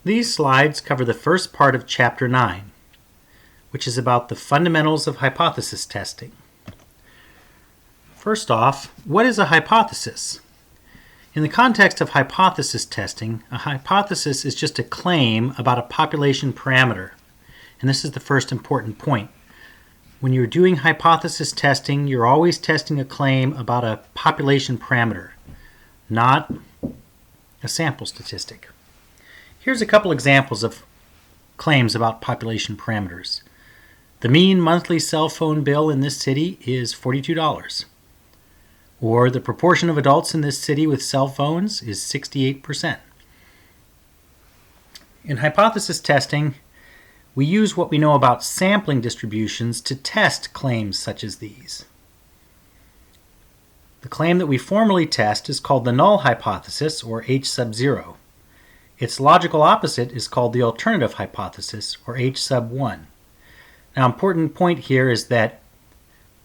These slides cover the first part of Chapter 9, which is about the fundamentals of hypothesis testing. First off, what is a hypothesis? In the context of hypothesis testing, a hypothesis is just a claim about a population parameter. And this is the first important point. When you're doing hypothesis testing, you're always testing a claim about a population parameter, not a sample statistic. Here's a couple examples of claims about population parameters. The mean monthly cell phone bill in this city is $42. Or the proportion of adults in this city with cell phones is 68%. In hypothesis testing, we use what we know about sampling distributions to test claims such as these. The claim that we formally test is called the null hypothesis, or H sub 0. Its logical opposite is called the alternative hypothesis, or H sub 1. Now, an important point here is that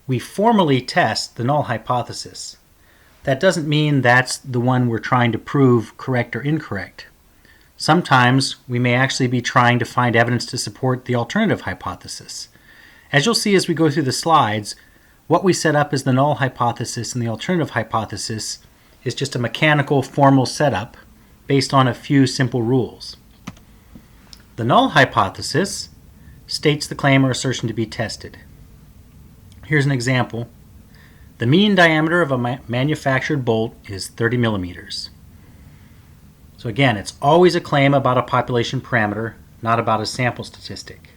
we formally test the null hypothesis. That doesn't mean that's the one we're trying to prove correct or incorrect. Sometimes we may actually be trying to find evidence to support the alternative hypothesis. As you'll see as we go through the slides, what we set up as the null hypothesis and the alternative hypothesis is just a mechanical formal setup based on a few simple rules. The null hypothesis states the claim or assertion to be tested. Here's an example. The mean diameter of a manufactured bolt is 30 millimeters. So again, it's always a claim about a population parameter, not about a sample statistic.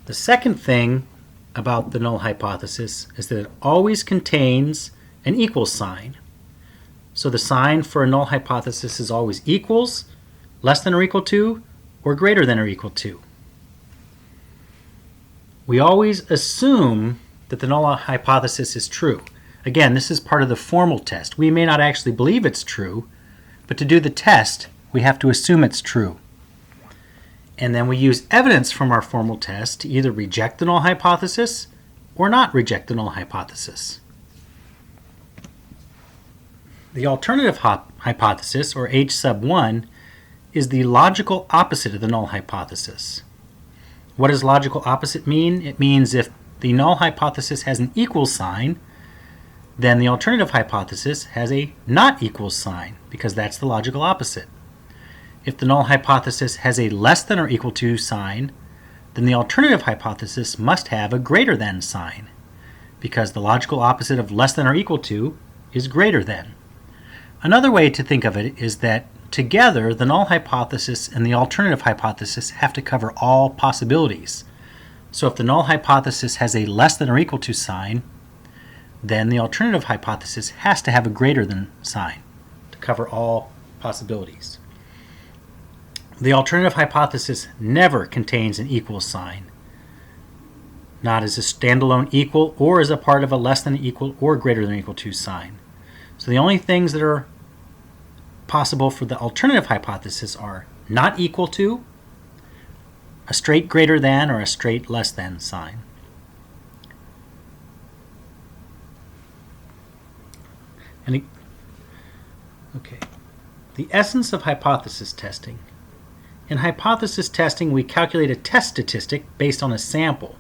The second thing about the null hypothesis is that it always contains an equal sign. So the sign for a null hypothesis is always equals, less than or equal to, or greater than or equal to. We always assume that the null hypothesis is true. Again, this is part of the formal test. We may not actually believe it's true, but to do the test, we have to assume it's true. And then we use evidence from our formal test to either reject the null hypothesis or not reject the null hypothesis. The alternative hypothesis, or H sub 1, is the logical opposite of the null hypothesis. What does logical opposite mean? It means if the null hypothesis has an equal sign, then the alternative hypothesis has a not equal sign, because that's the logical opposite. If the null hypothesis has a less than or equal to sign, then the alternative hypothesis must have a greater than sign, because the logical opposite of less than or equal to is greater than. Another way to think of it is that together the null hypothesis and the alternative hypothesis have to cover all possibilities. So if the null hypothesis has a less than or equal to sign, then the alternative hypothesis has to have a greater than sign to cover all possibilities. The alternative hypothesis never contains an equal sign, not as a standalone equal or as a part of a less than equal or greater than equal to sign. So the only things that are possible for the alternative hypothesis are not equal to, a straight greater than, or a straight less than sign. The essence of hypothesis testing. In hypothesis testing, we calculate a test statistic based on a sample,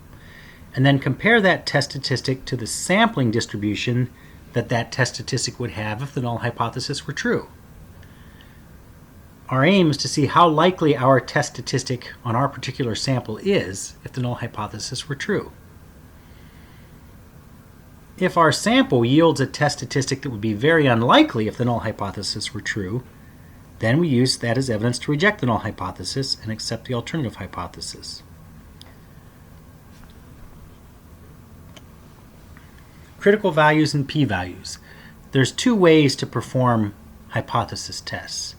and then compare that test statistic to the sampling distribution that test statistic would have if the null hypothesis were true. Our aim is to see how likely our test statistic on our particular sample is if the null hypothesis were true. If our sample yields a test statistic that would be very unlikely if the null hypothesis were true, then we use that as evidence to reject the null hypothesis and accept the alternative hypothesis. Critical values and p-values. There's two ways to perform hypothesis tests.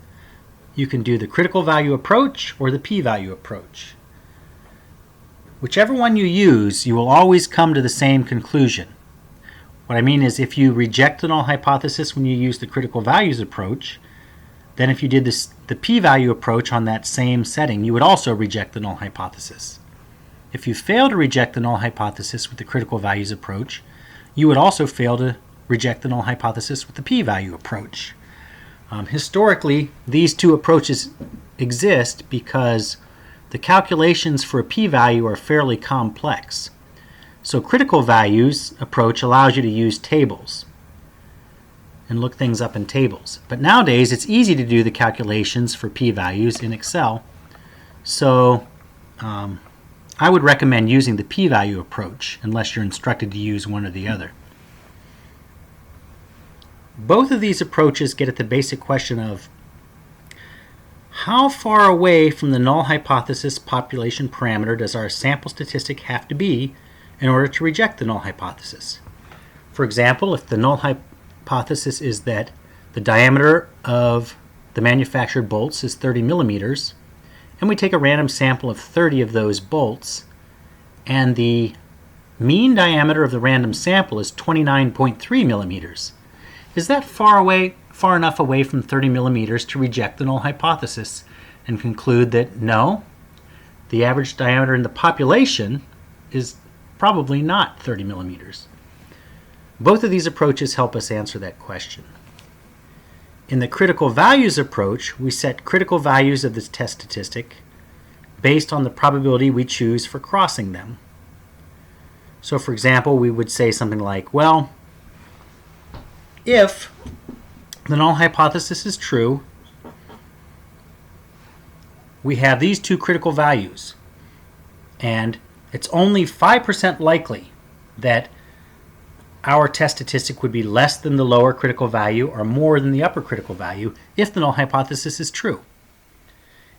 You can do the critical value approach or the p-value approach. Whichever one you use, you will always come to the same conclusion. What I mean is if you reject the null hypothesis when you use the critical values approach, then if you did the p-value approach on that same setting, you would also reject the null hypothesis. If you fail to reject the null hypothesis with the critical values approach, you would also fail to reject the null hypothesis with the p-value approach. Historically, these two approaches exist because the calculations for a p-value are fairly complex. So critical values approach allows you to use tables and look things up in tables. But nowadays it's easy to do the calculations for p-values in Excel. So I would recommend using the p-value approach unless you're instructed to use one or the other. Both of these approaches get at the basic question of how far away from the null hypothesis population parameter does our sample statistic have to be in order to reject the null hypothesis. For example, if the null hypothesis is that the diameter of the manufactured bolts is 30 millimeters, and we take a random sample of 30 of those bolts, and the mean diameter of the random sample is 29.3 millimeters. Is that far enough away from 30 millimeters to reject the null hypothesis and conclude that no, the average diameter in the population is probably not 30 millimeters? Both of these approaches help us answer that question. In the critical values approach, we set critical values of the test statistic based on the probability we choose for crossing them. So for example, we would say something like, well, if the null hypothesis is true, we have these two critical values, and it's only 5% likely that our test statistic would be less than the lower critical value or more than the upper critical value if the null hypothesis is true.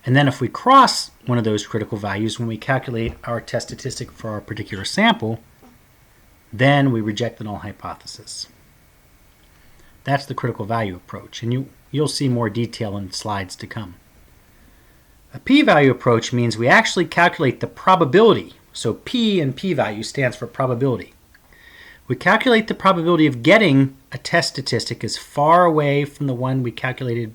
And then if we cross one of those critical values when we calculate our test statistic for our particular sample, then we reject the null hypothesis. That's the critical value approach, and you'll see more detail in slides to come. A p-value approach means we actually calculate the probability. So p in p-value stands for probability. We calculate the probability of getting a test statistic as far away from the one we calculated,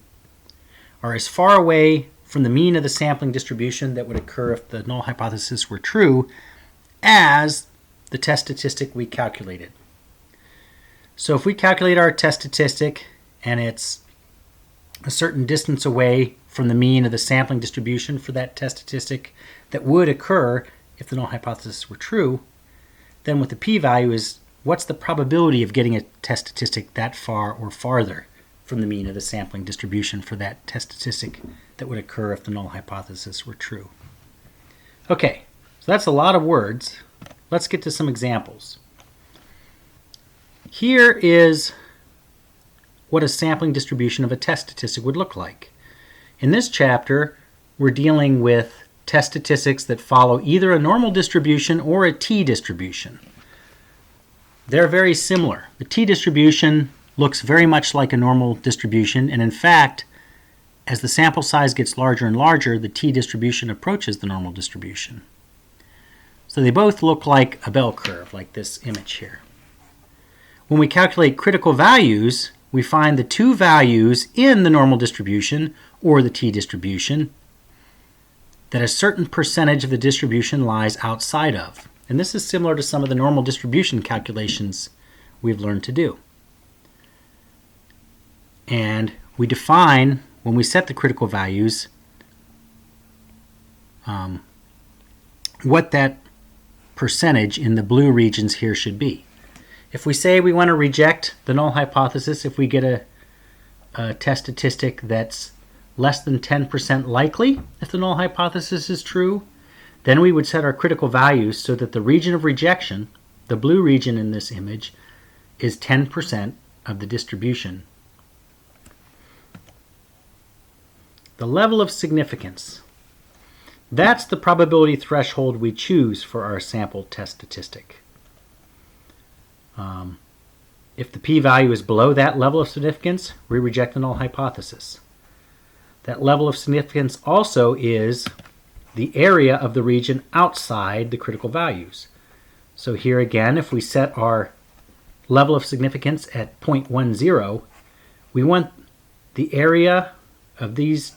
or as far away from the mean of the sampling distribution that would occur if the null hypothesis were true, as the test statistic we calculated. So if we calculate our test statistic and it's a certain distance away from the mean of the sampling distribution for that test statistic that would occur if the null hypothesis were true, then with the p-value is what's the probability of getting a test statistic that far or farther from the mean of the sampling distribution for that test statistic that would occur if the null hypothesis were true. Okay, so that's a lot of words. Let's get to some examples. Here is what a sampling distribution of a test statistic would look like. In this chapter, we're dealing with test statistics that follow either a normal distribution or a t-distribution. They're very similar. The t-distribution looks very much like a normal distribution, and in fact, as the sample size gets larger and larger, the t-distribution approaches the normal distribution. So they both look like a bell curve, like this image here. When we calculate critical values, we find the two values in the normal distribution or the t-distribution that a certain percentage of the distribution lies outside of. And this is similar to some of the normal distribution calculations we've learned to do. And we define, when we set the critical values, what that percentage in the blue regions here should be. If we say we want to reject the null hypothesis, if we get a test statistic that's less than 10% likely if the null hypothesis is true, then we would set our critical values so that the region of rejection, the blue region in this image, is 10% of the distribution. The level of significance. That's the probability threshold we choose for our sample test statistic. If the p-value is below that level of significance, we reject the null hypothesis. That level of significance also is the area of the region outside the critical values. So here again, if we set our level of significance at 0.10, we want the area of these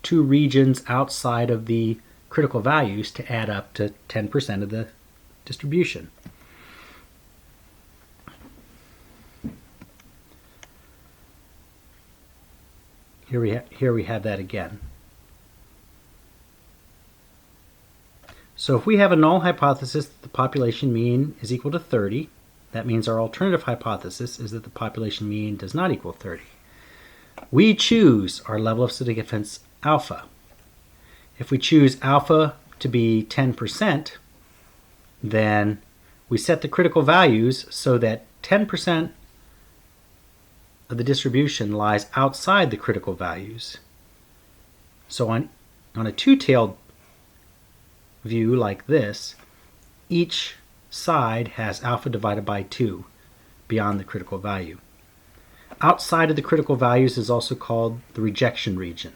two regions outside of the critical values to add up to 10% of the distribution. Here we have that again. So if we have a null hypothesis that the population mean is equal to 30, that means our alternative hypothesis is that the population mean does not equal 30. We choose our level of significance alpha. If we choose alpha to be 10%, then we set the critical values so that 10% of the distribution lies outside the critical values. So on a two-tailed view like this, each side has alpha divided by 2 beyond the critical value. Outside of the critical values is also called the rejection region.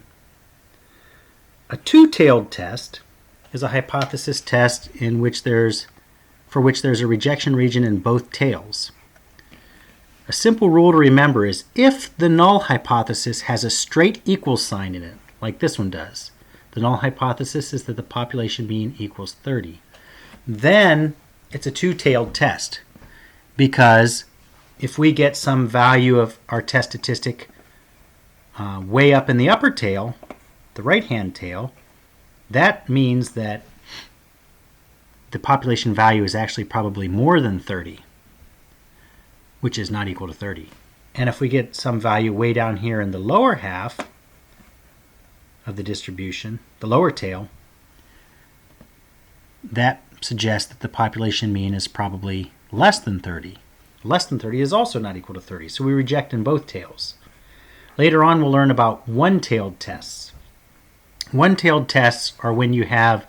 A two-tailed test is a hypothesis test for which there's a rejection region in both tails. A simple rule to remember is if the null hypothesis has a straight equal sign in it, like this one does, the null hypothesis is that the population mean equals 30, then it's a two-tailed test, because if we get some value of our test statistic way up in the upper tail, the right-hand tail, that means that the population value is actually probably more than 30, which is not equal to 30. And if we get some value way down here in the lower half of the distribution, the lower tail, that suggests that the population mean is probably less than 30. Less than 30 is also not equal to 30, so we reject in both tails. Later on, we'll learn about one-tailed tests. One-tailed tests are when you have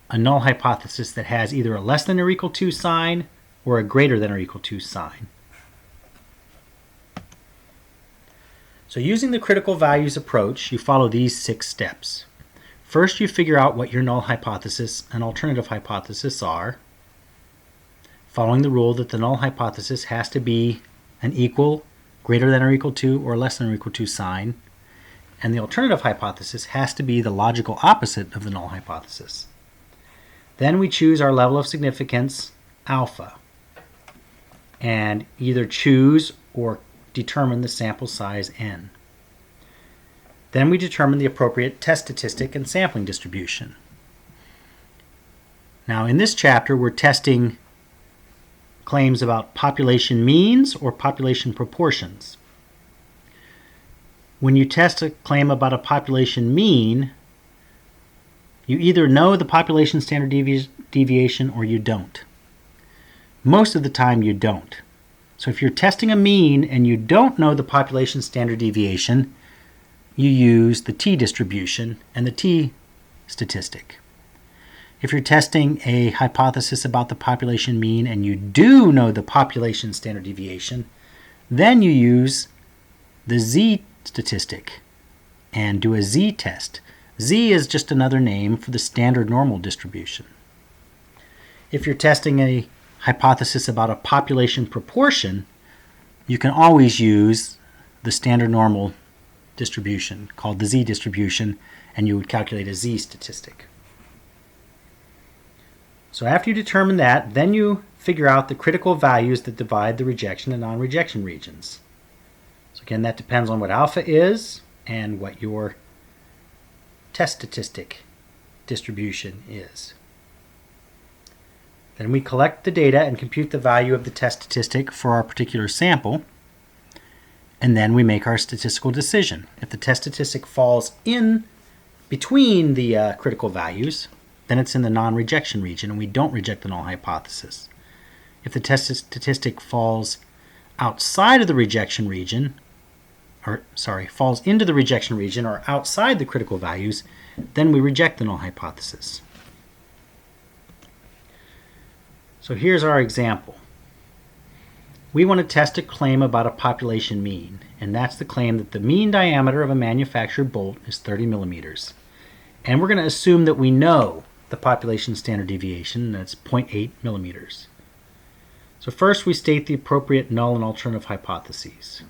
a null hypothesis that has either a less than or equal to sign or a greater than or equal to sign. So using the critical values approach, you follow these 6 steps. First, you figure out what your null hypothesis and alternative hypothesis are, following the rule that the null hypothesis has to be an equal, greater than or equal to, or less than or equal to sign, and the alternative hypothesis has to be the logical opposite of the null hypothesis. Then we choose our level of significance, alpha, and either choose or determine the sample size n. Then we determine the appropriate test statistic and sampling distribution. Now in this chapter we're testing claims about population means or population proportions. When you test a claim about a population mean, you either know the population standard deviation or you don't. Most of the time you don't. So if you're testing a mean and you don't know the population standard deviation, you use the t-distribution and the t-statistic. If you're testing a hypothesis about the population mean and you do know the population standard deviation, then you use the z-statistic and do a z-test. Z is just another name for the standard normal distribution. If you're testing a hypothesis about a population proportion, you can always use the standard normal distribution called the z-distribution, and you would calculate a z-statistic. So after you determine that, then you figure out the critical values that divide the rejection and non-rejection regions. So again, that depends on what alpha is and what your test statistic distribution is. Then we collect the data and compute the value of the test statistic for our particular sample, and then we make our statistical decision. If the test statistic falls in between the critical values, then it's in the non-rejection region and we don't reject the null hypothesis. If the test statistic falls outside of the rejection region, falls into the rejection region or outside the critical values, then we reject the null hypothesis. So here's our example. We want to test a claim about a population mean, and that's the claim that the mean diameter of a manufactured bolt is 30 millimeters. And we're going to assume that we know the population standard deviation, that's 0.8 millimeters. So first we state the appropriate null and alternative hypotheses.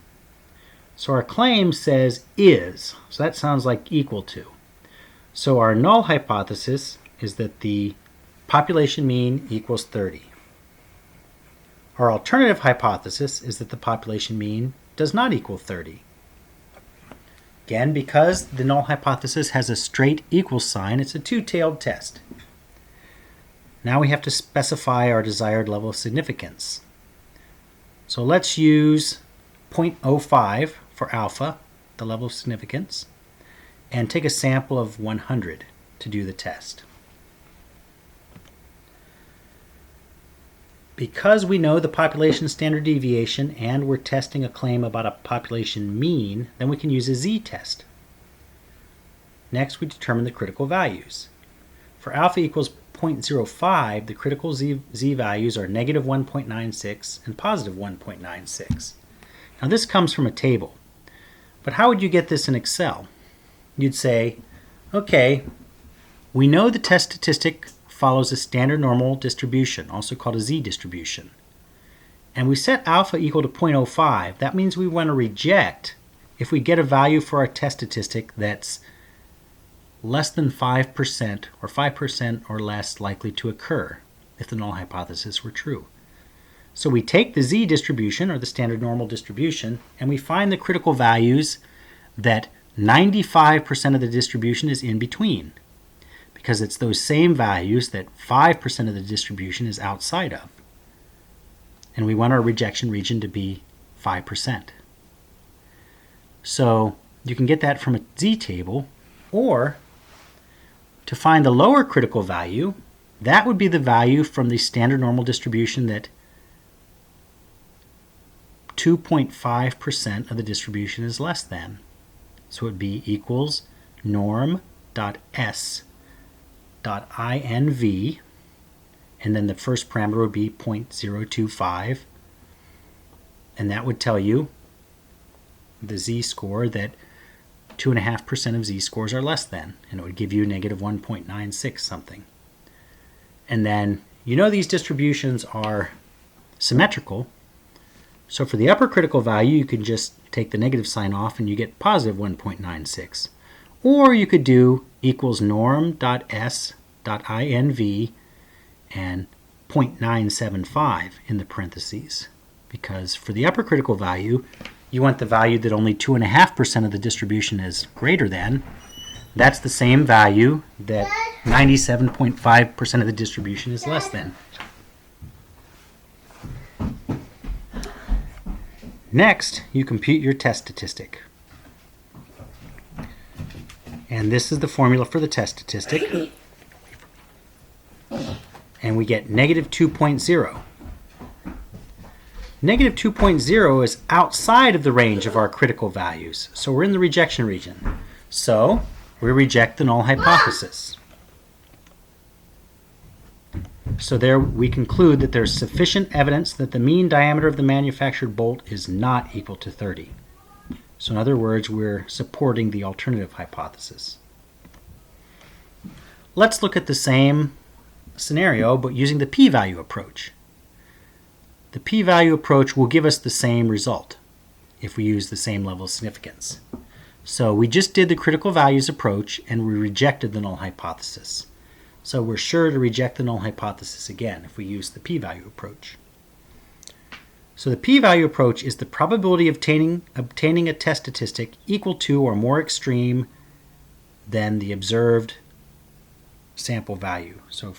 So our claim says is, so that sounds like equal to. So our null hypothesis is that the population mean equals 30. Our alternative hypothesis is that the population mean does not equal 30. Again, because the null hypothesis has a straight equal sign, it's a two-tailed test. Now we have to specify our desired level of significance. So let's use 0.05 for alpha, the level of significance, and take a sample of 100 to do the test. Because we know the population standard deviation and we're testing a claim about a population mean, then we can use a z-test. Next, we determine the critical values. For alpha equals 0.05, the critical z values are negative 1.96 and positive 1.96. Now this comes from a table, but how would you get this in Excel? You'd say, okay, we know the test statistic follows a standard normal distribution, also called a z-distribution. And we set alpha equal to 0.05. That means we want to reject if we get a value for our test statistic that's less than 5% or 5% or less likely to occur if the null hypothesis were true. So we take the z-distribution, or the standard normal distribution, and we find the critical values that 95% of the distribution is in between, because it's those same values that 5% of the distribution is outside of. And we want our rejection region to be 5%. So you can get that from a z-table, or to find the lower critical value, that would be the value from the standard normal distribution that 2.5% of the distribution is less than. So it would be equals norm.s.inv, and then the first parameter would be 0.025, and that would tell you the z-score that 2.5% of z-scores are less than, and it would give you negative 1.96 something. And then you know these distributions are symmetrical, so for the upper critical value you can just take the negative sign off and you get positive 1.96. Or you could do equals norm.s.inv and 0.975 in the parentheses, because for the upper critical value you want the value that only 2.5% of the distribution is greater than. That's the same value that 97.5% of the distribution is less than. Next, you compute your test statistic. And this is the formula for the test statistic. And we get negative 2.0. Negative 2.0 is outside of the range of our critical values. So we're in the rejection region. So we reject the null hypothesis. So there we conclude that there's sufficient evidence that the mean diameter of the manufactured bolt is not equal to 30. So in other words, we're supporting the alternative hypothesis. Let's look at the same scenario, but using the p-value approach. The p-value approach will give us the same result if we use the same level of significance. So we just did the critical values approach and we rejected the null hypothesis. So we're sure to reject the null hypothesis again if we use the p-value approach. So the p-value approach is the probability of obtaining a test statistic equal to or more extreme than the observed sample value. So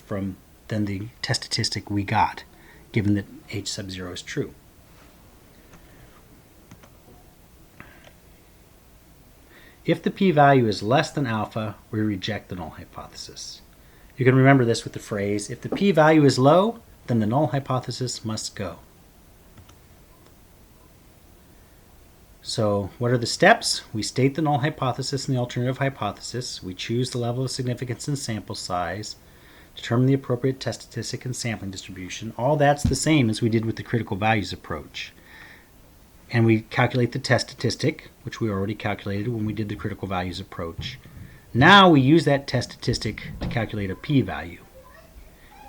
than the test statistic we got, given that h sub 0 is true. If the p-value is less than alpha, we reject the null hypothesis. You can remember this with the phrase, if the p-value is low, then the null hypothesis must go. So what are the steps? We state the null hypothesis and the alternative hypothesis. We choose the level of significance and sample size, determine the appropriate test statistic and sampling distribution. All that's the same as we did with the critical values approach. And we calculate the test statistic, which we already calculated when we did the critical values approach. Now we use that test statistic to calculate a p-value.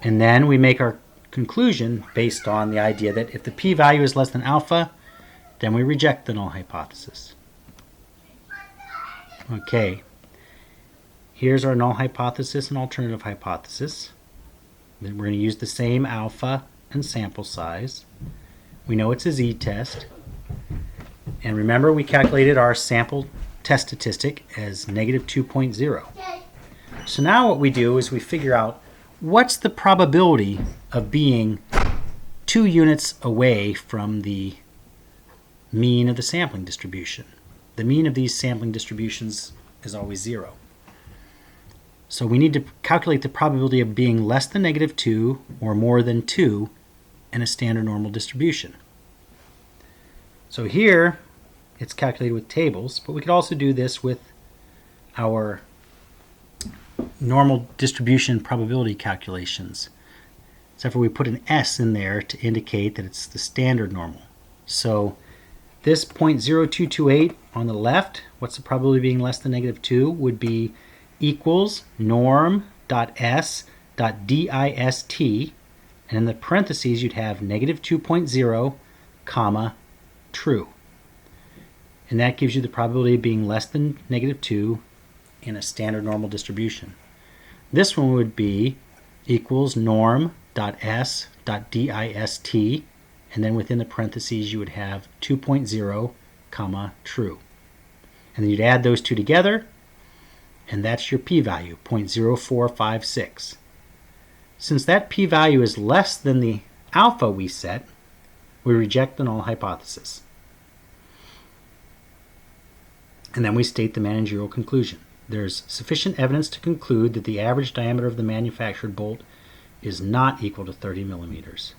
And then we make our conclusion based on the idea that if the p-value is less than alpha, then we reject the null hypothesis. Okay, here's our null hypothesis and alternative hypothesis. Then we're going to use the same alpha and sample size. We know it's a z-test. And remember, we calculated our sample test statistic as negative 2.0. So now what we do is we figure out what's the probability of being 2 units away from the mean of the sampling distribution? The mean of these sampling distributions is always 0. So we need to calculate the probability of being less than -2 or more than 2 in a standard normal distribution. So here it's calculated with tables, but we could also do this with our normal distribution probability calculations. Except for we put an S in there to indicate that it's the standard normal. So this 0.0228 on the left, what's the probability of being less than -2, would be equals norm.s.dist, and in the parentheses you'd have -2.0, comma, true. And that gives you the probability of being less than -2 in a standard normal distribution. This one would be equals norm.s.dist, and then within the parentheses you would have 2.0, comma, true. And then you'd add those two together, and that's your p-value, 0.0456. Since that p-value is less than the alpha we set, we reject the null hypothesis. And then we state the managerial conclusion. There's sufficient evidence to conclude that the average diameter of the manufactured bolt is not equal to 30 millimeters.